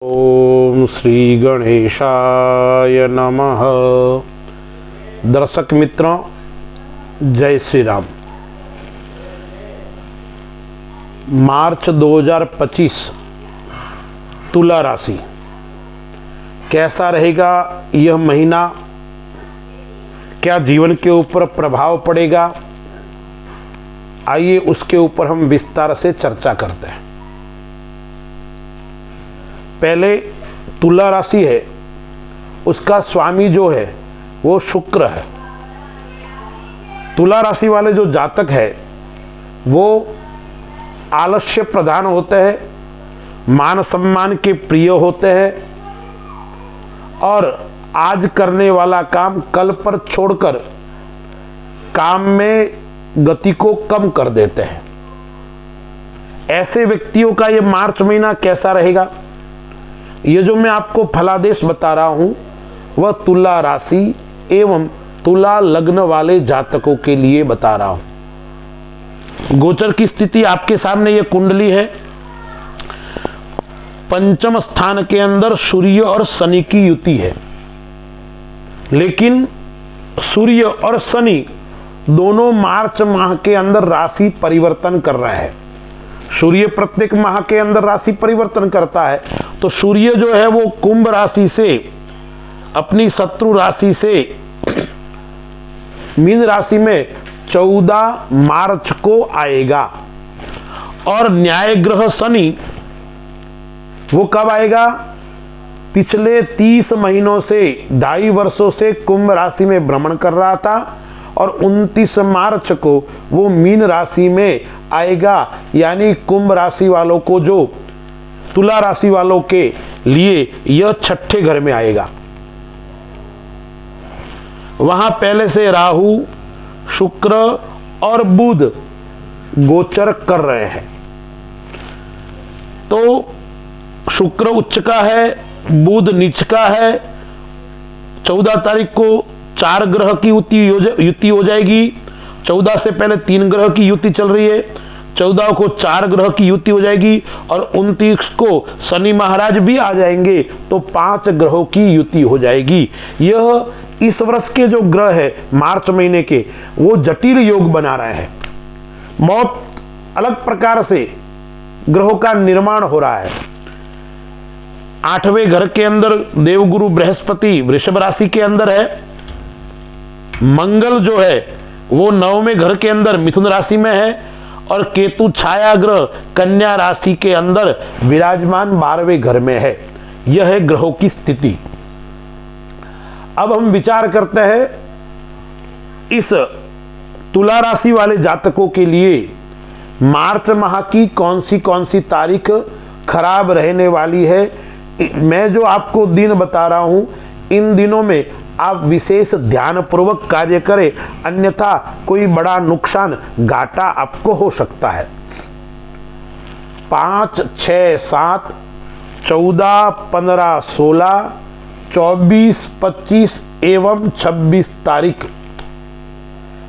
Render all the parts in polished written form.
ओम श्री गणेशाय नमः। दर्शक मित्रों, जय श्री राम। मार्च 2025 तुला राशि कैसा रहेगा यह महीना, क्या जीवन के ऊपर प्रभाव पड़ेगा, आइए उसके ऊपर हम विस्तार से चर्चा करते हैं। पहले तुला राशि है, उसका स्वामी जो है वो शुक्र है। तुला राशि वाले जो जातक है वो आलस्य प्रधान होते हैं, मान सम्मान के प्रिय होते हैं और आज करने वाला काम कल पर छोड़कर काम में गति को कम कर देते हैं। ऐसे व्यक्तियों का ये मार्च महीना कैसा रहेगा, ये जो मैं आपको फलादेश बता रहा हूं वह तुला राशि एवं तुला लग्न वाले जातकों के लिए बता रहा हूं। गोचर की स्थिति आपके सामने ये कुंडली है। पंचम स्थान के अंदर सूर्य और शनि की युति है, लेकिन सूर्य और शनि दोनों मार्च माह के अंदर राशि परिवर्तन कर रहे हैं। सूर्य प्रत्येक माह के अंदर राशि परिवर्तन करता है, तो सूर्य जो है वो कुंभ राशि से अपनी शत्रु राशि से मीन राशि में 14 मार्च को आएगा और न्याय ग्रह शनि वो कब आएगा, पिछले 30 महीनों से 2.5 वर्षों से कुंभ राशि में भ्रमण कर रहा था और 29 मार्च को वो मीन राशि में आएगा। यानी कुंभ राशि वालों को, जो तुला राशि वालों के लिए यह छठे घर में आएगा। वहां पहले से राहु, शुक्र और बुध गोचर कर रहे हैं। तो शुक्र उच्च का है, बुध नीच का है। 14 तारीख को 4 ग्रह की युति हो जाएगी। 14 से पहले 3 ग्रह की युति चल रही है, 14 को 4 ग्रह की युति हो जाएगी और 29 को शनि महाराज भी आ जाएंगे, तो 5 ग्रहों की युति हो जाएगी। यह इस वर्ष के जो ग्रह है मार्च महीने के, वो जटिल योग बना रहे हैं। बहुत अलग प्रकार से ग्रहों का निर्माण हो रहा है। 8वें घर के अंदर देवगुरु बृहस्पति वृषभ राशि के अंदर है। मंगल जो है वो 9वें घर के अंदर मिथुन राशि में है और केतु छाया ग्रह कन्या राशि के अंदर विराजमान 12वें घर में है। यह है ग्रहों की स्थिति। अब हम विचार करते हैं इस तुला राशि वाले जातकों के लिए मार्च माह की कौन सी तारीख खराब रहने वाली है। मैं जो आपको दिन बता रहा हूं, इन दिनों में आप विशेष ध्यान पूर्वक कार्य करें, अन्यथा कोई बड़ा नुकसान घाटा आपको हो सकता है। 5, 6, 7, 14, 15, 16, 24, 25 एवं 26 तारीख,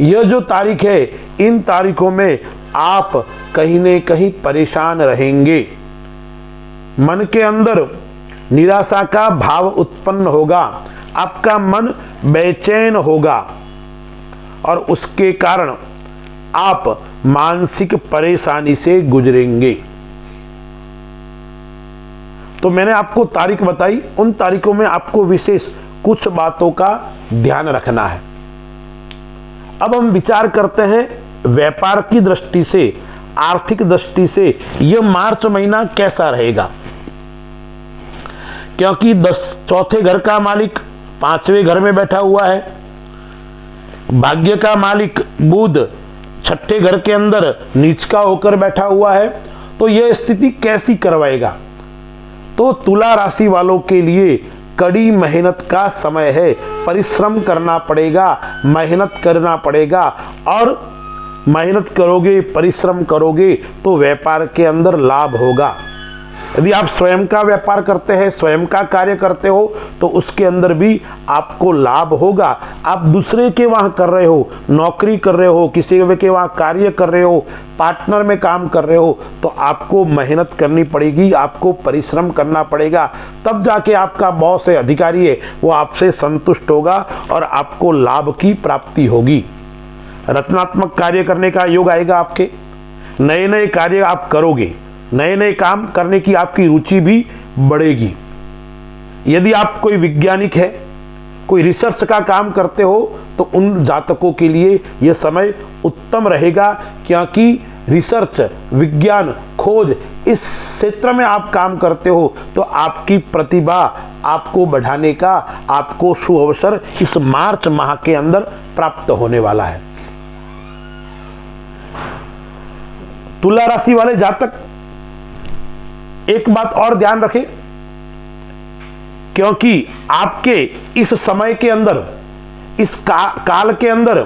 यह जो तारीख है, इन तारीखों में आप कहीं न कहीं परेशान रहेंगे। मन के अंदर निराशा का भाव उत्पन्न होगा, आपका मन बेचैन होगा और उसके कारण आप मानसिक परेशानी से गुजरेंगे। तो मैंने आपको तारीख बताई, उन तारीखों में आपको विशेष कुछ बातों का ध्यान रखना है। अब हम विचार करते हैं व्यापार की दृष्टि से, आर्थिक दृष्टि से यह मार्च महीना कैसा रहेगा, क्योंकि 4थे घर का मालिक 5वें घर में बैठा हुआ है। भाग्य का मालिक बुध 6ठे घर के अंदर नीच का होकर बैठा हुआ है। तो यह स्थिति कैसी करवाएगा। तो तुला राशि वालों के लिए कड़ी मेहनत का समय है, परिश्रम करना पड़ेगा, मेहनत करना पड़ेगा और मेहनत करोगे, परिश्रम करोगे तो व्यापार के अंदर लाभ होगा। यदि आप स्वयं का व्यापार करते हैं, स्वयं का कार्य करते हो, तो उसके अंदर भी आपको लाभ होगा। आप दूसरे के वहां कर रहे हो, नौकरी कर रहे हो, किसी के वहां कार्य कर रहे हो, पार्टनर में काम कर रहे हो, तो आपको मेहनत करनी पड़ेगी, आपको परिश्रम करना पड़ेगा, तब जाके आपका बॉस है, अधिकारी है, वो आपसे संतुष्ट होगा और आपको लाभ की प्राप्ति होगी। रचनात्मक कार्य करने का योग आएगा, आपके नए नए कार्य आप करोगे, नए नए काम करने की आपकी रुचि भी बढ़ेगी। यदि आप कोई वैज्ञानिक है, कोई रिसर्च का काम करते हो, तो उन जातकों के लिए यह समय उत्तम रहेगा, क्योंकि रिसर्च, विज्ञान, खोज, इस क्षेत्र में आप काम करते हो, तो आपकी प्रतिभा आपको बढ़ाने का आपको शुभ अवसर इस मार्च माह के अंदर प्राप्त होने वाला है। तुला राशि वाले जातक एक बात और ध्यान रखें, क्योंकि आपके इस समय के अंदर, इस काल के अंदर,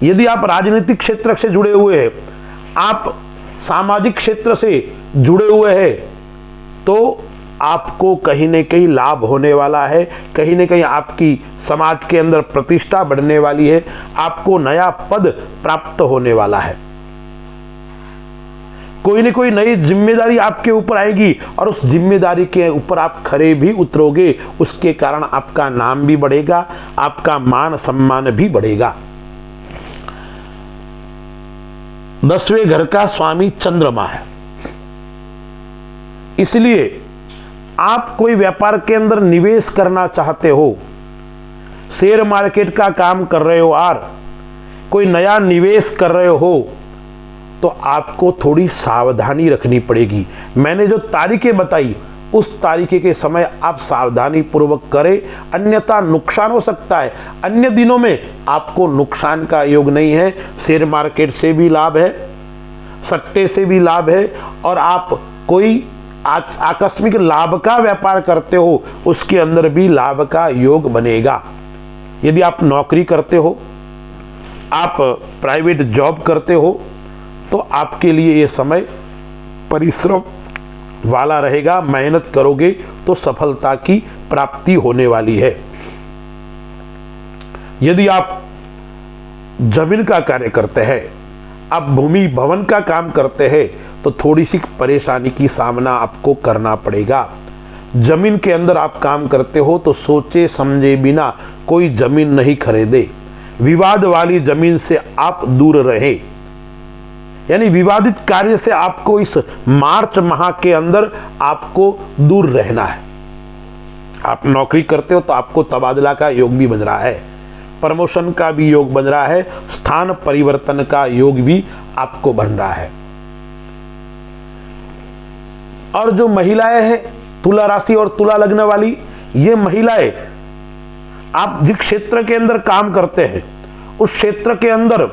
यदि आप राजनीतिक क्षेत्र से जुड़े हुए हैं, आप सामाजिक क्षेत्र से जुड़े हुए हैं, तो आपको कहीं न कहीं लाभ होने वाला है, कहीं न कहीं आपकी समाज के अंदर प्रतिष्ठा बढ़ने वाली है, आपको नया पद प्राप्त होने वाला है। कोई न कोई नई जिम्मेदारी आपके ऊपर आएगी और उस जिम्मेदारी के ऊपर आप खरे भी उतरोगे, उसके कारण आपका नाम भी बढ़ेगा, आपका मान सम्मान भी बढ़ेगा। 10वें घर का स्वामी चंद्रमा है, इसलिए आप कोई व्यापार के अंदर निवेश करना चाहते हो, शेयर मार्केट का काम कर रहे हो और कोई नया निवेश कर रहे हो, तो आपको थोड़ी सावधानी रखनी पड़ेगी। मैंने जो तारीखें बताई, उस तारीखे के समय आप सावधानी पूर्वक करें, अन्यथा नुकसान हो सकता है। अन्य दिनों में आपको नुकसान का योग नहीं है। शेयर मार्केट से भी लाभ है, सट्टे से भी लाभ है, और आप कोई आकस्मिक लाभ का व्यापार करते हो, उसके अंदर भी लाभ का योग बनेगा। यदि आप नौकरी करते हो, आप प्राइवेट जॉब करते हो, तो आपके लिए यह समय परिश्रम वाला रहेगा। मेहनत करोगे तो सफलता की प्राप्ति होने वाली है। यदि आप जमीन का कार्य करते हैं, आप भूमि भवन का काम करते हैं, तो थोड़ी सी परेशानी की सामना आपको करना पड़ेगा। जमीन के अंदर आप काम करते हो, तो सोचे समझे बिना कोई जमीन नहीं खरीदे। विवाद वाली जमीन से आप दूर रहे, यानी विवादित कार्य से आपको इस मार्च माह के अंदर आपको दूर रहना है। आप नौकरी करते हो, तो आपको तबादला का योग भी बन रहा है, प्रमोशन का भी योग बन रहा है, स्थान परिवर्तन का योग भी आपको बन रहा है। और जो महिलाएं हैं, तुला राशि और तुला लग्न वाली, ये महिलाएं, आप जिस क्षेत्र के अंदर काम करते हैं, उस क्षेत्र के अंदर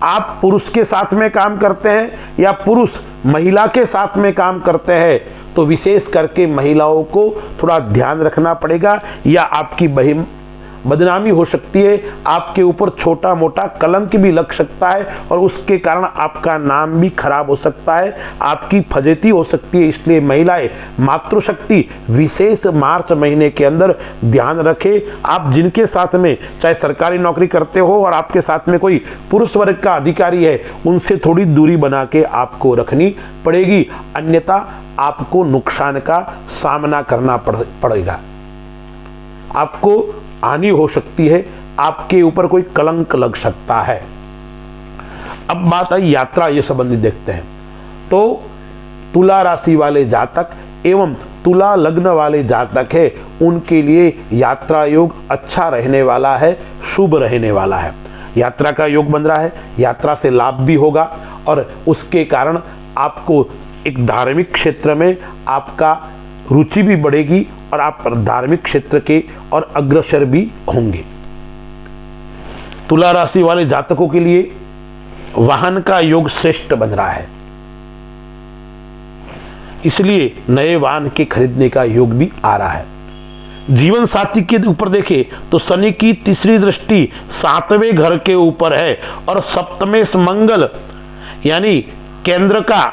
आप पुरुष के साथ में काम करते हैं या पुरुष महिला के साथ में काम करते हैं, तो विशेष करके महिलाओं को थोड़ा ध्यान रखना पड़ेगा, या आपकी बदनामी हो सकती है, आपके ऊपर छोटा मोटा कलंक भी लग सकता है, और उसके कारण आपका नाम भी खराब हो सकता है, आपकी फजेती हो सकती है। इसलिए महिलाएं, मातृशक्ति विशेष मार्च महीने के अंदर ध्यान रखें। आप जिनके साथ में चाहे सरकारी नौकरी करते हो और आपके साथ में कोई पुरुष वर्ग का अधिकारी है, उनसे थोड़ी दूरी बना के आपको रखनी पड़ेगी, अन्यथा आपको नुकसान का सामना करना पड़ेगा, आपको हानि हो सकती है, आपके ऊपर कोई कलंक लग सकता है। अब बात आई यात्रा ये संबंधी देखते हैं, तो तुला राशि वाले जातक एवं तुला लग्न वाले जातक है, उनके लिए यात्रा योग अच्छा रहने वाला है, शुभ रहने वाला है। यात्रा का योग बन रहा है, यात्रा से लाभ भी होगा, और उसके कारण आपको एक धार्मिक क्षेत्र में आपका रुचि भी बढ़ेगी और आप धार्मिक क्षेत्र के और अग्रसर भी होंगे। तुला राशि वाले जातकों के लिए वाहन का योग श्रेष्ठ बन रहा है, इसलिए नए वाहन के खरीदने का योग भी आ रहा है। जीवन साथी के ऊपर देखें तो शनि की तीसरी दृष्टि 7वें घर के ऊपर है, और सप्तमेश मंगल यानी केंद्र का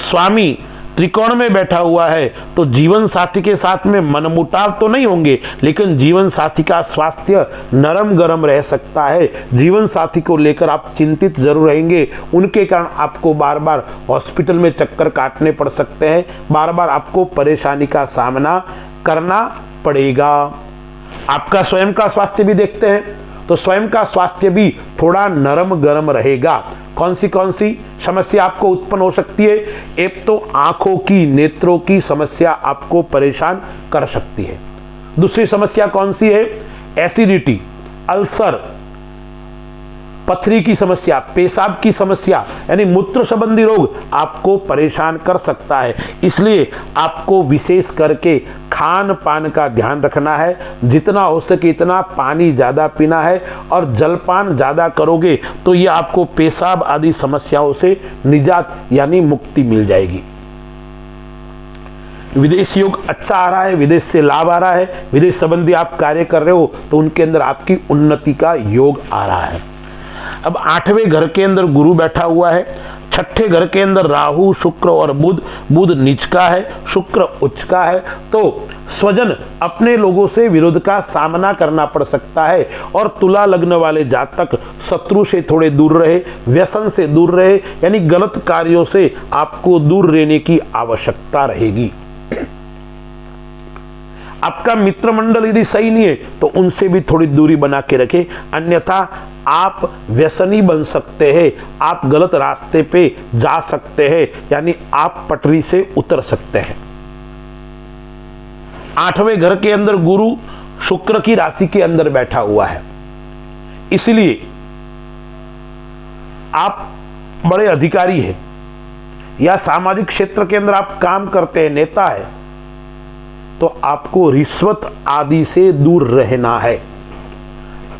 स्वामी त्रिकोण में बैठा हुआ है तो जीवन साथी के साथ में मनमुटाव तो नहीं होंगे, लेकिन जीवन साथी का स्वास्थ्य नरम गरम रह सकता है। जीवन साथी को लेकर आप चिंतित जरूर रहेंगे, उनके कारण आपको बार बार हॉस्पिटल में चक्कर काटने पड़ सकते हैं, बार बार आपको परेशानी का सामना करना पड़ेगा। आपका स्वयं का स्वास्थ्य भी देखते हैं तो स्वयं का स्वास्थ्य भी थोड़ा नरम गरम रहेगा। कौन सी समस्या आपको उत्पन्न हो सकती है? एक तो आंखों की, नेत्रों की समस्या आपको परेशान कर सकती है। दूसरी समस्या कौन सी है? एसिडिटी, अल्सर, पथरी की समस्या, पेशाब की समस्या यानी मूत्र संबंधी रोग आपको परेशान कर सकता है। इसलिए आपको विशेष करके खान पान का ध्यान रखना है, जितना हो सके इतना पानी ज्यादा पीना है और जलपान ज्यादा करोगे तो ये आपको पेशाब आदि समस्याओं से निजात यानी मुक्ति मिल जाएगी। विदेश योग अच्छा आ रहा है, विदेश से लाभ आ रहा है, विदेश संबंधी आप कार्य कर रहे हो तो उनके अंदर आपकी उन्नति का योग आ रहा है। अब 8वें घर के अंदर गुरु बैठा हुआ है, 6ठे घर के अंदर राहु, शुक्र और बुध। बुध नीच का है, शुक्र उच्च का है, तो स्वजन अपने लोगों से विरोध का सामना करना पड़ सकता है। और तुला लग्न वाले जातक शत्रु से थोड़े दूर रहे, व्यसन से दूर रहे, यानी गलत कार्यों से आपको दूर रहने की आवश्यकता रहेगी। आपका मित्र मंडल यदि सही नहीं है तो उनसे भी थोड़ी दूरी बना के रखें, अन्यथा आप व्यसनी बन सकते हैं, आप गलत रास्ते पे जा सकते हैं, यानी आप पटरी से उतर सकते हैं। 8वें घर के अंदर गुरु शुक्र की राशि के अंदर बैठा हुआ है, इसलिए आप बड़े अधिकारी हैं या सामाजिक क्षेत्र के अंदर आप काम करते हैं, नेता है, तो आपको रिश्वत आदि से दूर रहना है।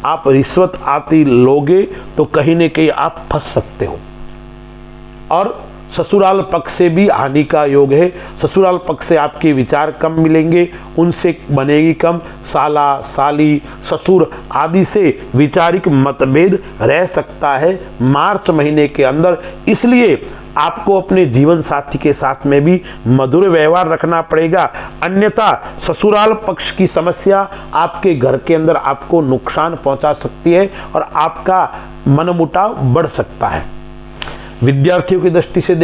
आप रिश्वत आदि लोगे तो कहीं न कहीं आप फंस सकते हो। और ससुराल पक्ष से भी हानि का योग है, ससुराल पक्ष से आपके विचार कम मिलेंगे, उनसे बनेगी कम, साला साली ससुर आदि से वैचारिक मतभेद रह सकता है मार्च महीने के अंदर। इसलिए आपको अपने जीवन साथी के साथ में भी मधुर व्यवहार रखना पड़ेगा, अन्यथा ससुराल पक्ष की समस्या आपके घर के अंदर आपको नुकसान पहुंचा सकती है और आपका मनमुटाव बढ़ सकता है। विद्यार्थियों की दृष्टि से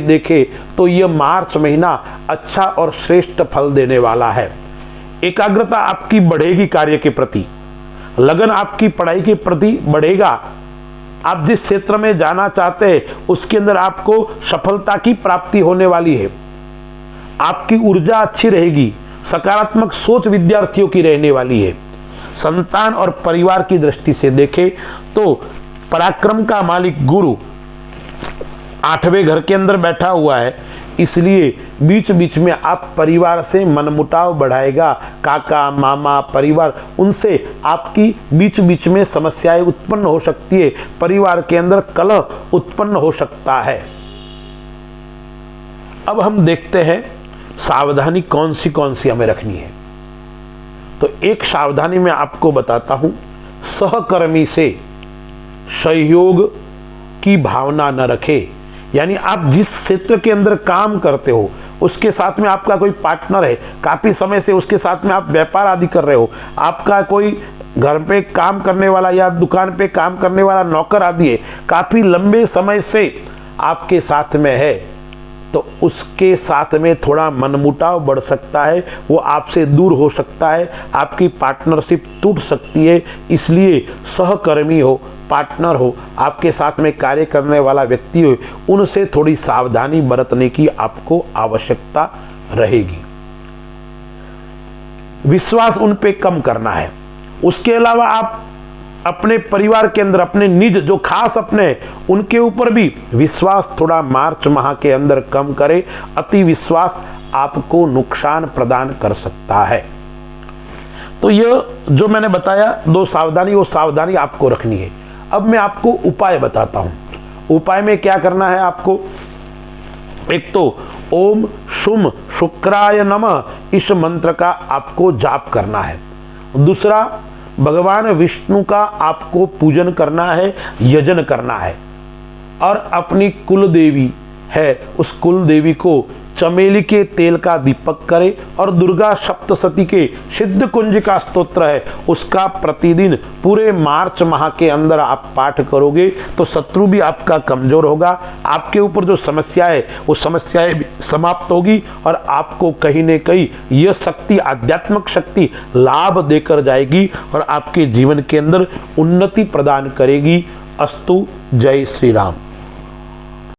देखें तो यह मार्च महीना अच्छा और श्रेष्ठ फल देने वाला है। एकाग्रता आपकी बढ़ेगी कार्य के प्रति, लगन आपकी पढ़ाई के प्रति बढ़ेगा। आप जिस क्षेत्र में जाना चाहते हैं उसके अंदर आपको सफलता की प्राप्ति होने वाली है। आपकी ऊर्जा अच्छी रहेगी, सकारात्मक सोच विद्यार्थियों की रहने वाली है। संतान और परिवार की दृष्टि से देखें तो पराक्रम का मालिक गुरु 8वें घर के अंदर बैठा हुआ है, इसलिए बीच बीच में आप परिवार से मनमुटाव बढ़ाएगा। काका मामा परिवार, उनसे आपकी बीच बीच में समस्याएं उत्पन्न हो सकती है, परिवार के अंदर कलह उत्पन्न हो सकता है। अब हम देखते हैं सावधानी कौन सी हमें रखनी है। तो एक सावधानी मैं आपको बताता हूं, सहकर्मी से सहयोग की भावना न रखें। यानी आप जिस क्षेत्र के अंदर काम करते हो उसके साथ में आपका कोई पार्टनर है, काफी समय से उसके साथ में आप व्यापार आदि कर रहे हो, आपका कोई घर पे काम करने वाला या दुकान पे काम करने वाला नौकर आदि है, काफी लंबे समय से आपके साथ में है, तो उसके साथ में थोड़ा मनमुटाव बढ़ सकता है, वो आपसे दूर हो सकता है, आपकी पार्टनरशिप टूट सकती है। इसलिए सहकर्मी हो, पार्टनर हो, आपके साथ में कार्य करने वाला व्यक्ति हो, उनसे थोड़ी सावधानी बरतने की आपको आवश्यकता रहेगी। विश्वास उन पे कम करना है। उसके अलावा आप अपने परिवार के अंदर अपने निज जो खास अपने उनके ऊपर भी विश्वास थोड़ा मार्च माह के अंदर कम करें। अति विश्वास आपको नुकसान प्रदान कर सकता है। तो यह जो मैंने बताया 2 सावधानी, वो सावधानी आपको रखनी है। अब मैं आपको उपाय बताता हूं। उपाय में क्या करना है आपको? एक तो ओम शुम शुक्राय नमः इस मंत्र का आपको जाप करना है। दूसरा, भगवान विष्णु का आपको पूजन करना है, यजन करना है। और अपनी कुल देवी है उस कुल देवी को चमेली के तेल का दीपक करे और दुर्गा सप्तशती के सिद्ध कुंज का स्तोत्र है उसका प्रतिदिन पूरे मार्च माह के अंदर आप पाठ करोगे तो शत्रु भी आपका कमजोर होगा, आपके ऊपर जो समस्या है वो समस्याएं भी समाप्त होगी और आपको कहीं न कहीं यह शक्ति, आध्यात्मिक शक्ति लाभ देकर जाएगी और आपके जीवन के अंदर उन्नति प्रदान करेगी। अस्तु। जय श्री राम।